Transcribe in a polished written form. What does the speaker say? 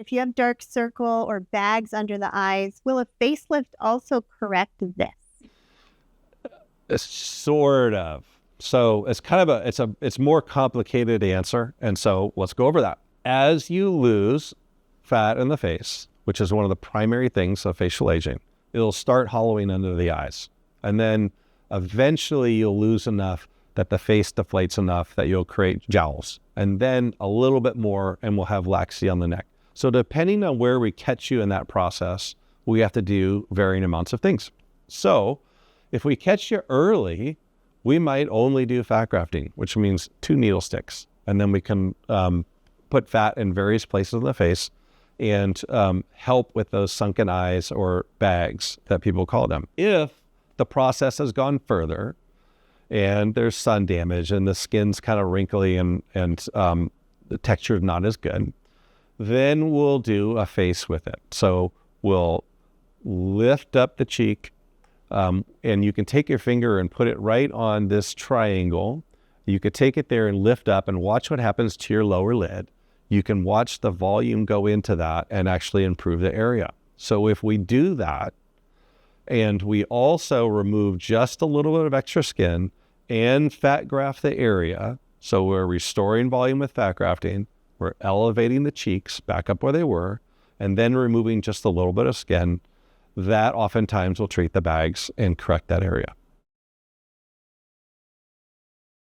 if you have dark circle or bags under the eyes, will a facelift also correct this? Sort of. So it's kind of it's more complicated answer. And so let's go over that. As you lose fat in the face, which is one of the primary things of facial aging, it'll start hollowing under the eyes. And then eventually you'll lose enough that the face deflates enough that you'll create jowls. And then a little bit more and we'll have laxity on the neck. So depending on where we catch you in that process, we have to do varying amounts of things. So if we catch you early, we might only do fat grafting, which means 2 needle sticks. And then we can put fat in various places in the face and help with those sunken eyes or bags that people call them. If the process has gone further and there's sun damage and the skin's kind of wrinkly and the texture is not as good, then we'll do a face with it. So we'll lift up the cheek, and you can take your finger and put it right on this triangle. You could take it there and lift up and watch what happens to your lower lid. You can watch the volume go into that and actually improve the area. So if we do that, and we also remove just a little bit of extra skin and fat graft the area, so we're restoring volume with fat grafting, we're elevating the cheeks back up where they were, and then removing just a little bit of skin, that oftentimes will treat the bags and correct that area.